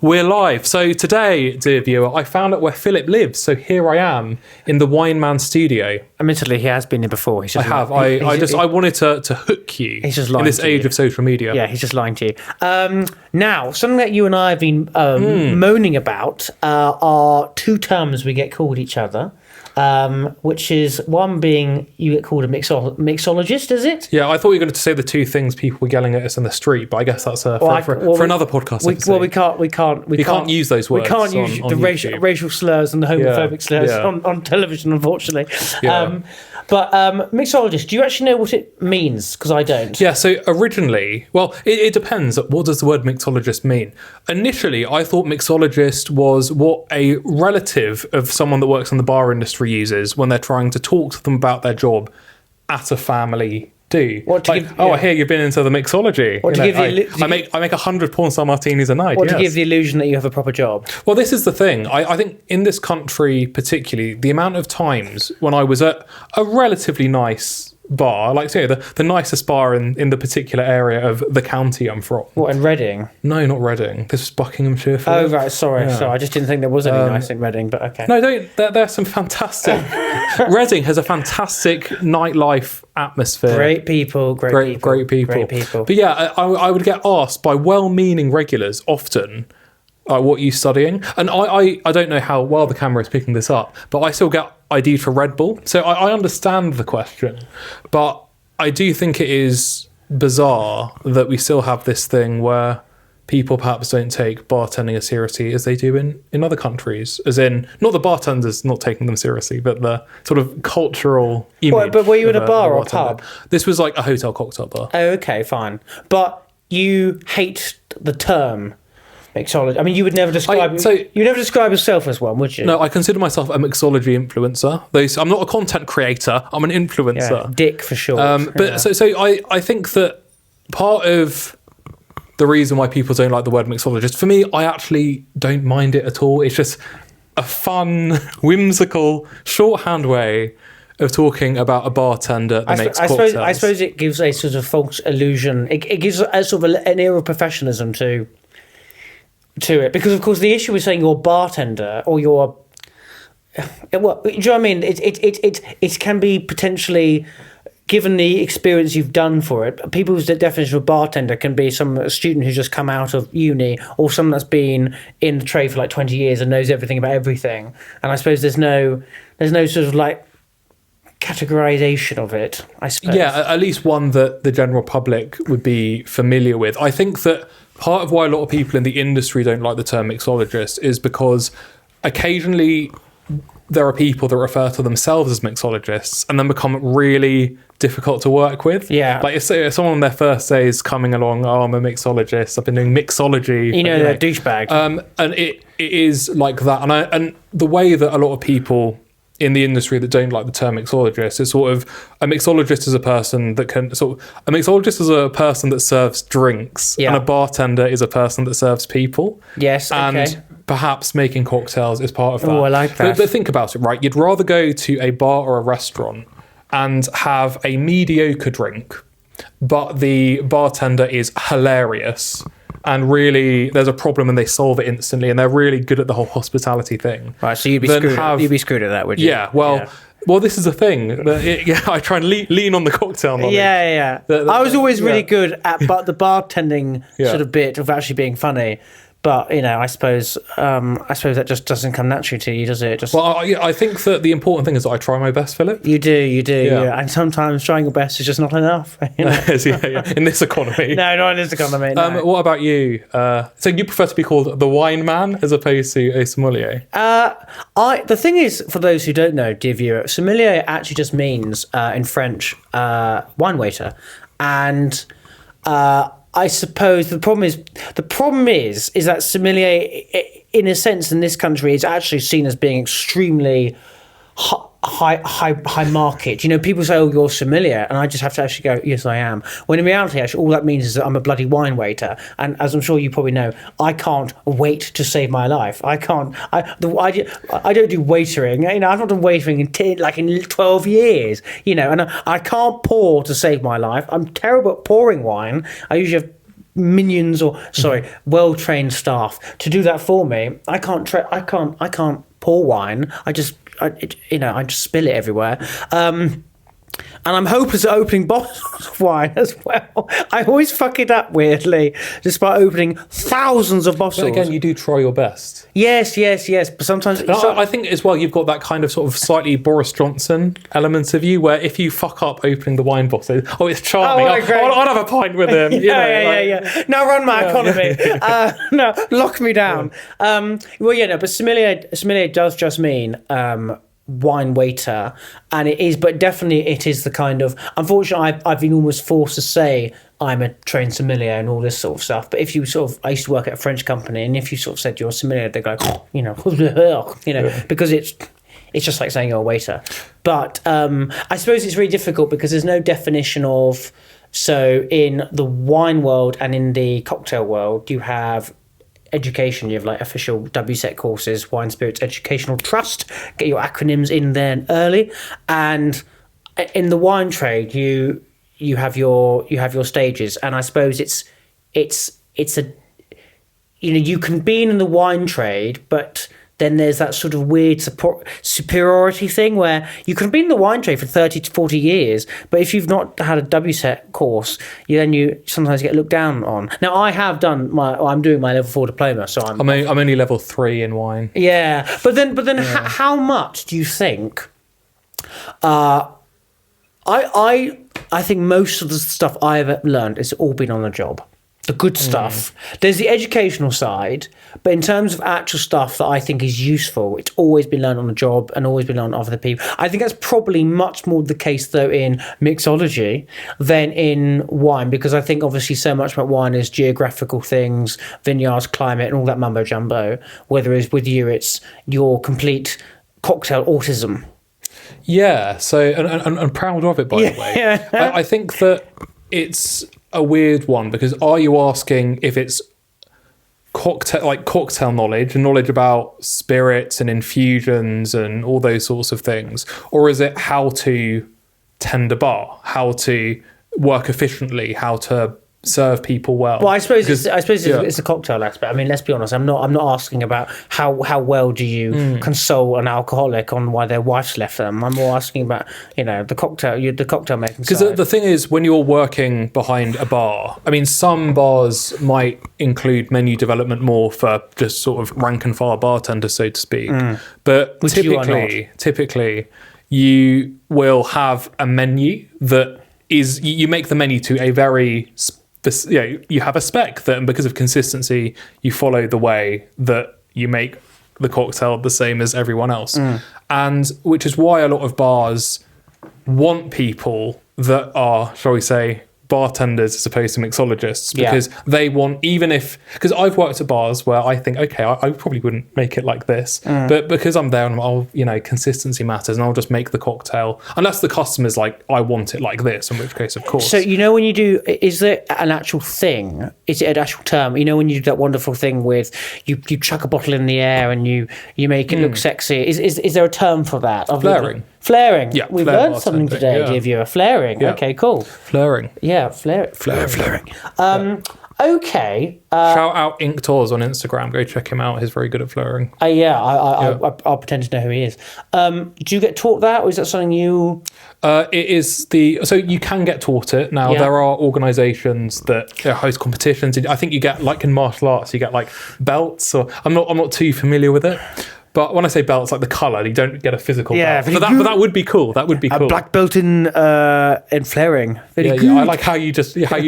We're live. So today, dear viewer, I found out where Philip lives. So here I am in the Wine Man studio. Admittedly, he has been here before. I have. I wanted to hook you he's just in lying this to age you. of social media. Yeah, he's just lying to you. Now, something that you and I have been moaning about are two terms we get called each other, which is one being you get called a mixologist, is it? Yeah, I thought you were going to say the two things people were yelling at us in the street, but I guess that's for another podcast. We can't use those words. We can't use the racial slurs and the homophobic slurs on television, unfortunately. Yeah. But mixologist, do you actually know what it means? Because I don't. Yeah, so originally, well, it depends. What does the word mixologist mean? Initially, I thought mixologist was what a relative of someone that works in the bar industry uses when they're trying to talk to them about their job at a family do. I hear you've been into the mixology. I make 100 porn star martinis a night. To give the illusion that you have a proper job. Well, this is the thing. I think in this country particularly, the amount of times when I was at a relatively nice bar, like say the nicest bar in the particular area of the county I'm from. What, in Reading? No, not Reading. This was Buckinghamshire. Oh right, sorry. I just didn't think there was any nice in Reading, but okay. No, there's some fantastic. Reading has a fantastic nightlife atmosphere. Great people. But yeah, I would get asked by well-meaning regulars often, what are you studying? And I don't know how well the camera is picking this up, but I still get ID'd for Red Bull. So I understand the question, but I do think it is bizarre that we still have this thing where people perhaps don't take bartending as seriously as they do in other countries. As in, not the bartenders not taking them seriously, but the sort of cultural image. But were you in a bar or a pub? This was like a hotel cocktail bar. Oh, okay, fine. But you hate the term mixology. I mean, you would never describe yourself as one, would you? No, I consider myself a mixology influencer. I'm not a content creator. I'm an influencer. Yeah, Dick for sure. I think that part of the reason why people don't like the word mixologist, for me, I actually don't mind it at all. It's just a fun, whimsical, shorthand way of talking about a bartender that makes cocktails. I suppose it gives a sort of false illusion. It gives a sort of an air of professionalism to it, because of course the issue with saying you're a bartender or you're, well, do you know what I mean? It can be potentially, given the experience you've done for it, people's definition of bartender can be a student who's just come out of uni, or someone that's been in the trade for like 20 years and knows everything about everything. And I suppose there's no sort of like categorization of it, I suppose. Yeah, at least one that the general public would be familiar with. I think that part of why a lot of people in the industry don't like the term mixologist is because occasionally there are people that refer to themselves as mixologists and then become really difficult to work with. Yeah. Like if someone on their first day is coming along, I'm a mixologist, I've been doing mixology. They're a douchebag. And it is like that. And the way that a lot of people in the industry that don't like the term mixologist is sort of, a mixologist is a person that serves drinks, and a bartender is a person that serves people. Yes, okay. And perhaps making cocktails is part of that. Oh, I like that. But think about it, right? You'd rather go to a bar or a restaurant and have a mediocre drink, but the bartender is hilarious, and really there's a problem and they solve it instantly, and they're really good at the whole hospitality thing. Right, so you'd be screwed at that, would you? Yeah, well, this is the thing. I try and lean on the cocktail knowledge. Yeah. I was always really good at the bartending sort of bit of actually being funny. But I suppose that just doesn't come naturally to you, does it? I think that the important thing is that I try my best, Philip. You do. Yeah. And sometimes trying your best is just not enough. In this economy. No, not in this economy. No. What about you? So you prefer to be called the wine man as opposed to a sommelier? The thing is, for those who don't know, dear viewer, sommelier actually just means in French wine waiter, and I suppose the problem is that sommelier, in a sense, in this country, is actually seen as being extremely high market. People say, "Oh, you're sommelier," and I just have to actually go, "Yes, I am." When in reality, actually, all that means is that I'm a bloody wine waiter, and as I'm sure you probably know, I can't wait to save my life. I can't. I don't do waitering. I've not done waitering in 12 years. And I can't pour to save my life. I'm terrible at pouring wine. I usually have minions or well-trained staff to do that for me. I can't pour wine. I just spill it everywhere. And I'm hopeless at opening bottles of wine as well. I always fuck it up weirdly, just by opening thousands of bottles. But again, you do try your best. Yes. But sometimes... I think as well, you've got that kind of sort of slightly Boris Johnson element of you, where if you fuck up opening the wine bottle, it's charming. I'll have a pint with him. Yeah. Now run my economy. No, lock me down. Yeah. But sommelier does just mean... wine waiter, and it is the kind of, unfortunately I've been almost forced to say I'm a trained sommelier and all this sort of stuff, but if you I used to work at a French company, and if you sort of said you're a sommelier, they go because it's just like saying you're a waiter. But I suppose it's really difficult because there's no definition of, so in the wine world and in the cocktail world you have education, you have like official WSET courses, Wine Spirits Educational Trust, get your acronyms in there early, and in the wine trade you have your stages, and I suppose it's a you can be in the wine trade, but then there's that sort of weird superiority thing where you can be in the wine trade for 30 to 40 years, but if you've not had a WSET course, you sometimes get looked down on. Now, I'm doing my level 4 diploma, so I'm only level 3 in wine. Yeah, but then how much do you think? I think most of the stuff I have learned has all been on the job. The good stuff. There's the educational side, but in terms of actual stuff that I think is useful, it's always been learned on the job and always been learned off other people. I think that's probably much more the case, though, in mixology than in wine, because I think obviously so much about wine is geographical things, vineyards, climate, and all that mumbo jumbo. Whereas with you, it's your complete cocktail autism. Yeah. So and proud of it, by the way. Yeah. I think that it's a weird one, because are you asking if it's cocktail knowledge and knowledge about spirits and infusions and all those sorts of things, or is it how to tend a bar, how to work efficiently, how to serve people well? Well, I suppose it's a cocktail aspect. I mean, let's be honest. I'm not asking about how well do you console an alcoholic on why their wife's left them. I'm more asking about the cocktail making. Because the thing is, when you're working behind a bar, I mean, some bars might include menu development more for just sort of rank and file bartenders, so to speak. But typically, you will have a menu that is, you make the menu to a very you have a spec that, and because of consistency, you follow the way that you make the cocktail the same as everyone else. And which is why a lot of bars want people that are, shall we say, bartenders as opposed to mixologists, because they want, because I've worked at bars where I think, okay, I probably wouldn't make it like this, but because I'm there and consistency matters, and I'll just make the cocktail unless the customer's like, I want it like this, in which case, of course. So when you do, is there an actual thing? Is it an actual term? When you do that wonderful thing with you chuck a bottle in the air and you make it look sexy. Is there a term for that? Flaring. Flaring. Yeah, we've learned something today, dear viewer. Flaring. Yeah. Okay, cool. Flaring. Yeah, flaring. Okay. Shout out Ink Tours on Instagram. Go check him out. He's very good at flaring. I'll pretend to know who he is. Do you get taught that, or is that something you? It is so you can get taught it now. Yeah. There are organisations that host competitions. I think you get, like in martial arts, you get like belts. Or I'm not too familiar with it. But when I say belts, like the colour, you don't get a physical belt. But that would be cool. That would be cool. A black belt in flaring. I like how you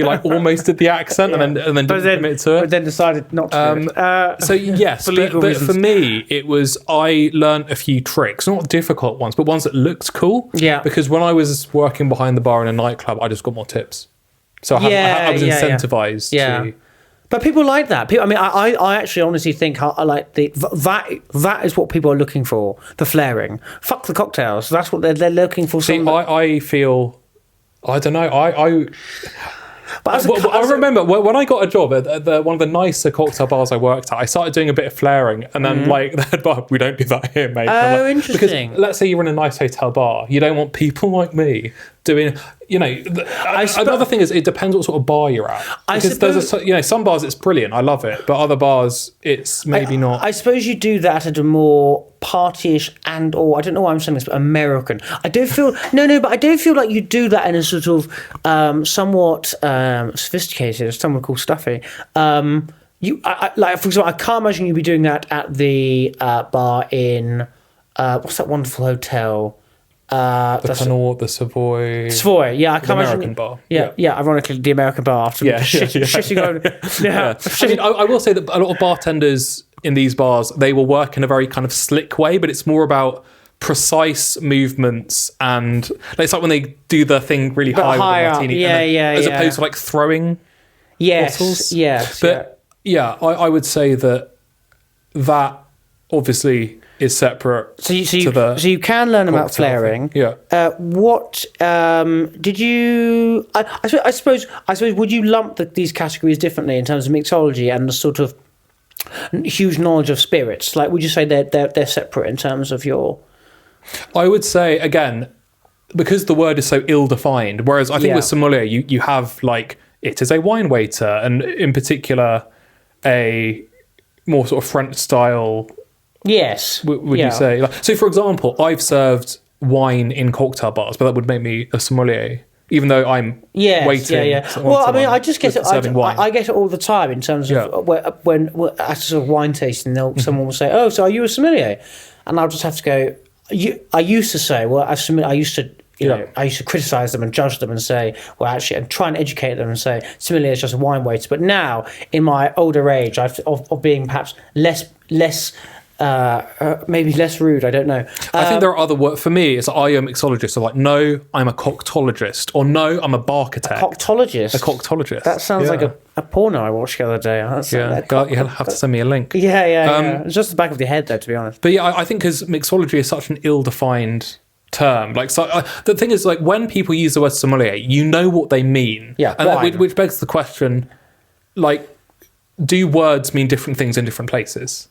like almost did the accent and then didn't commit to it. But then decided not to. So yes, but for me, it was, I learned a few tricks, not difficult ones, but ones that looked cool. Yeah. Because when I was working behind the bar in a nightclub, I just got more tips. So I was incentivized to. But people like that. I actually honestly think I like that is what people are looking for. The flaring. Fuck the cocktails. That's what they're looking for. See, I feel, I don't know. I remember when I got a job at one of the nicer cocktail bars I worked at, I started doing a bit of flaring, and then the head bar, we don't do that here, mate. Oh, interesting. Because let's say you're in a nice hotel bar, you don't want people like me doing, another thing is it depends what sort of bar you're at. Because there's some bars it's brilliant, I love it, but other bars it's maybe not. I suppose you do that at a more partyish or I don't know why I'm saying this, but American. I don't feel but I don't feel like you do that in a sort of somewhat sophisticated, as someone called stuffy. Like for example, I can't imagine you'd be doing that at the bar in what's that wonderful hotel? The Connaught, the Savoy. Savoy, yeah, I can't imagine. American bar. Yeah, ironically, the American bar after shitting on. I mean, I will say that a lot of bartenders in these bars, they will work in a very kind of slick way, but it's more about precise movements, and it's like when they do the thing really high with the martini, as opposed to like throwing bottles. But I would say that obviously is separate. So you can learn about flaring. Yeah. What did you? I suppose would you lump these categories differently in terms of mixology and the sort of huge knowledge of spirits? Like, would you say they're separate in terms of your? I would say again, because the word is so ill-defined. Whereas I think with sommelier, you have like it is a wine waiter, and in particular, a more sort of French style. Yes. Would you say? So, for example, I've served wine in cocktail bars, but that would make me a sommelier, even though I'm waiting. Well, I mean, I just get it. I get it all the time in terms of when at a sort of wine tasting, someone will say, "Oh, so are you a sommelier?" And I'll just have to go. I used to say, well, I used to. I used to criticise them and judge them and say, well, actually, and try and educate them and say, sommelier is just a wine waiter. But now, in my older age, of being perhaps less maybe less rude, I don't know. I think there are other words. For me, it's are you a mixologist? So like, no, I'm a coctologist. Or no, I'm a barkitect. A coctologist? A coctologist. That sounds like a porno I watched the other day. You'll have to send me a link. Yeah. It's just the back of your head, though, to be honest. But I think because mixology is such an ill-defined term. Like, so the thing is, like, when people use the word sommelier, you know what they mean. Yeah, and which begs the question, like, do words mean different things in different places?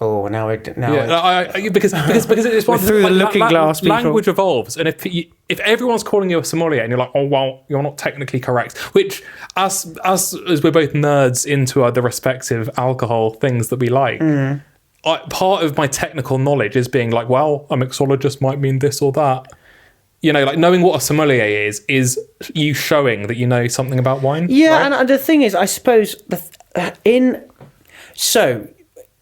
Oh, because it's one through the looking glass. Language evolves, and if everyone's calling you a sommelier, and you're like, oh well, you're not technically correct. Which, as we're both nerds into the respective alcohol things that we like, part of my technical knowledge is being like, well, a mixologist might mean this or that. Like knowing what a sommelier is you showing that you know something about wine. Yeah, right? And the thing is, I suppose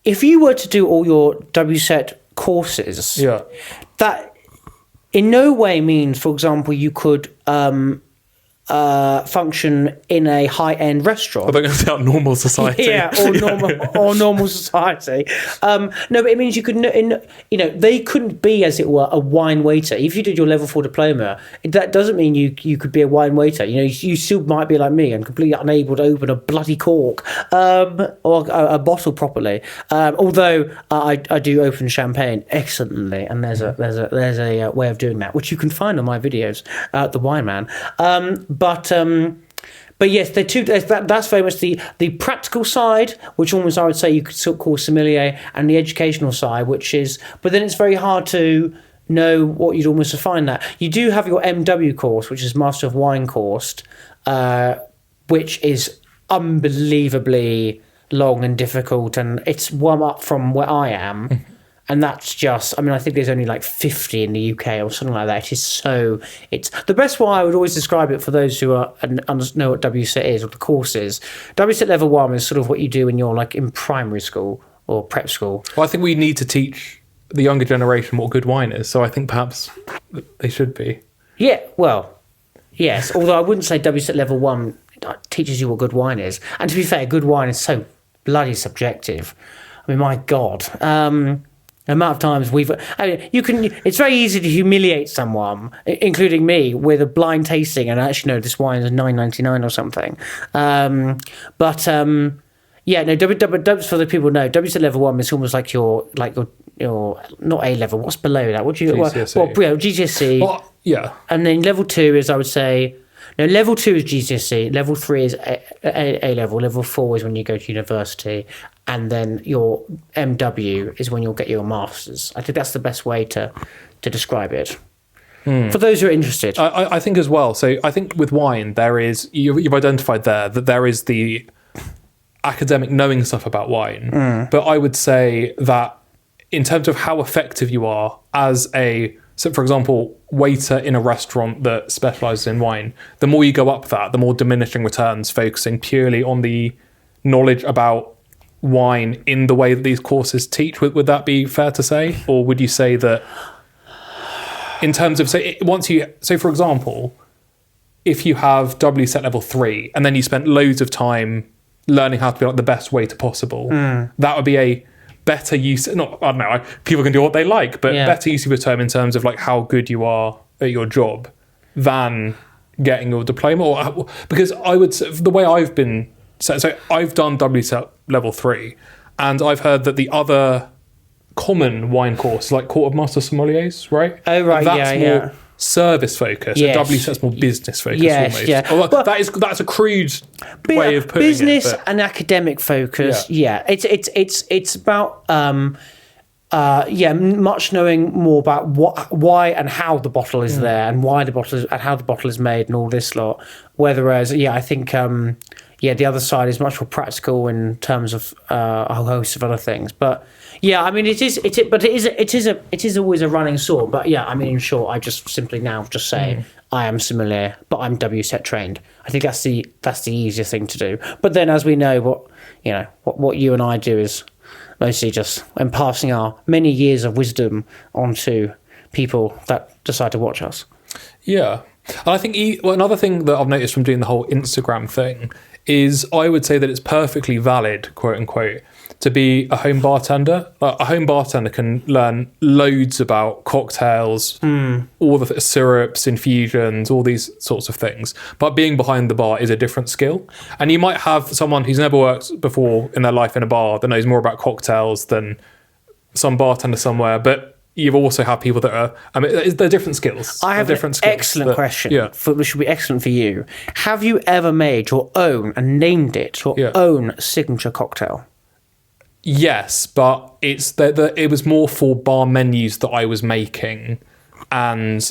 if you were to do all your WSET courses, that in no way means, for example, you could function in a high-end restaurant. Are they going to say normal society? Yeah, or normal society. No, but it means you could, they couldn't be, as it were, a wine waiter. If you did your level 4 diploma, that doesn't mean you could be a wine waiter. You still might be like me and completely unable to open a bloody cork or a bottle properly. Although I do open champagne excellently, and there's a way of doing that, which you can find on my videos, The Wine Man. But yes, they're two. That's very much the practical side, which almost I would say you could sort of call sommelier, and the educational side, which is. But then it's very hard to know what you'd almost define that. You do have your MW course, which is Master of Wine course, which is unbelievably long and difficult, and it's one up from where I am. And that's just, I think there's only like 50 in the UK or something like that. It's the best way I would always describe it for those who know what WSET is, or the course is. WSET level 1 is sort of what you do when you're like in primary school or prep school. Well, I think we need to teach the younger generation what good wine is. So I think perhaps they should be. Yeah, well, yes. Although I wouldn't say WSET level 1 teaches you what good wine is. And to be fair, good wine is so bloody subjective. I mean, my God. The amount of times it's very easy to humiliate someone, including me, with a blind tasting and actually know this wine is $9.99 or something. For the people who know, WSET level 1 is almost like your not A level. What's below that? What do you GCSE? GCSE. Well, yeah. And then level 2 is, I would say. No, level 2 is GCSE, level 3 is A level, level 4 is when you go to university, and then your MW is when you'll get your masters. I think that's the best way to describe it. For those who are interested. I think as well. So I think with wine, you've identified there that there is the academic knowing stuff about wine. But I would say that in terms of how effective you are as so for example, waiter in a restaurant that specializes in wine, the more you go up that, the more diminishing returns focusing purely on the knowledge about wine in the way that these courses teach. Would that be fair to say? Or would you say that in terms of, so for example, if you have WSET level 3 and then you spent loads of time learning how to be like the best waiter possible, that would be a better use, I don't know, people can do what they like, but better use of your term in terms of like how good you are at your job than getting your diploma. Because I would say, the way I've been, so I've done WSET level 3, and I've heard that the other common wine course, like Court of Master Sommeliers, right? Oh, right, that's more service focused. Yes. WSET's more business focused. Yes, almost. yeah. Well, that's a crude way of putting business it. Business and academic focus. Yeah. It's about much knowing more about why and how the bottle is there, and why the bottle is, and how the bottle is made, and all this lot. Whereas, I think the other side is much more practical in terms of a whole host of other things. But I mean, it is always a running sword. But I mean, in short, I just simply now just say I am sommelier, but I'm WSET trained. I think that's the easiest thing to do. But then, as we know, what you and I do is mostly just passing our many years of wisdom onto people that decide to watch us. Yeah. And I think another thing that I've noticed from doing the whole Instagram thing is I would say that it's perfectly valid, quote unquote, to be a home bartender. A home bartender can learn loads about cocktails, all the syrups, infusions, all these sorts of things. But being behind the bar is a different skill. And you might have someone who's never worked before in their life in a bar that knows more about cocktails than some bartender somewhere. But you've also had people that are, I mean, they're different skills. I have an excellent question, which would be excellent for you. Have you ever made your own and named it your own signature cocktail? Yes, but it was more for bar menus that I was making, and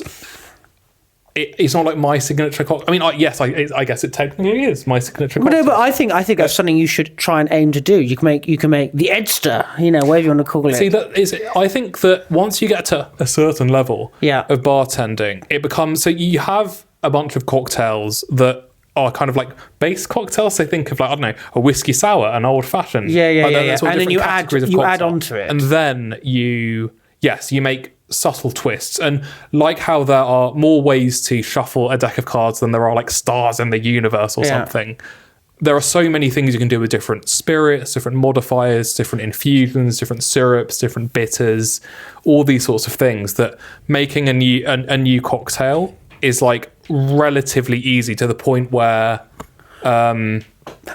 it's not like my signature cocktail. I mean, yes, I guess it technically is my signature cocktail. But I think that's something you should try and aim to do. You can make the Edster, whatever you want to call it. See, I think that once you get to a certain level of bartending, it becomes, so you have a bunch of cocktails that are kind of like base cocktails. So think of like, I don't know, a whiskey sour, an old fashioned. And then you add onto it. And then you make subtle twists. And like how there are more ways to shuffle a deck of cards than there are like stars in the universe or something. There are so many things you can do with different spirits, different modifiers, different infusions, different syrups, different bitters, all these sorts of things, that making a new cocktail is like relatively easy, to the point where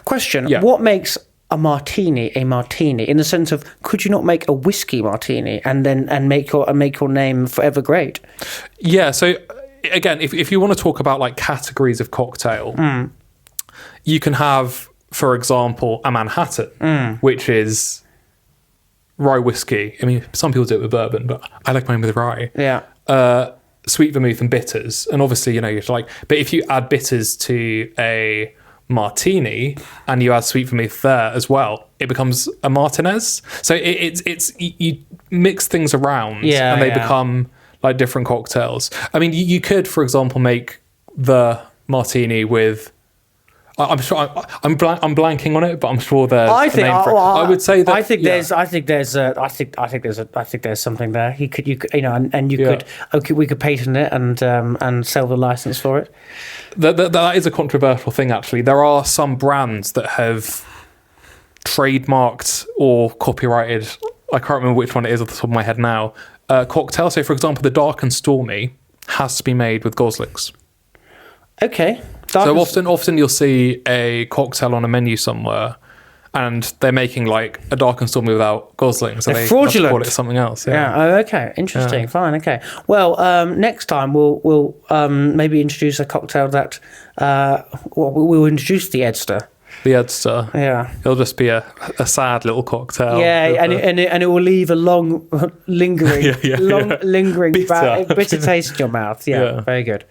question, what makes a martini in the sense of, could you not make a whiskey martini and make your name forever great? So again, if you want to talk about like categories of cocktail, you can have, for example, a Manhattan, which is rye whiskey. I mean, some people do it with bourbon, but I like mine with rye. Sweet vermouth and bitters, and obviously you're like, but if you add bitters to a martini and you add sweet vermouth there as well, it becomes a Martinez. So it's you mix things around and they become like different cocktails. I mean, you could, for example, make the martini with, I'm sure I'm blanking on it, but I'm sure there's a name for it. I would say that I think there's something there. We could patent it and sell the license for it. That is a controversial thing, actually. There are some brands that have trademarked or copyrighted, I can't remember which one it is off the top of my head now, cocktail. So, for example, the Dark and Stormy has to be made with Goslings. Okay. So often you'll see a cocktail on a menu somewhere, and they're making like a Dark and Stormy without Goslings. So they fraudulent. Call it something else. Oh, okay. Interesting. Fine. Okay. Well, next time we'll maybe introduce a cocktail that we'll introduce the Edster. The Edster. Yeah. It'll just be a sad little cocktail. Yeah, and it will leave a long, lingering, bitter taste in your mouth. Yeah, very good.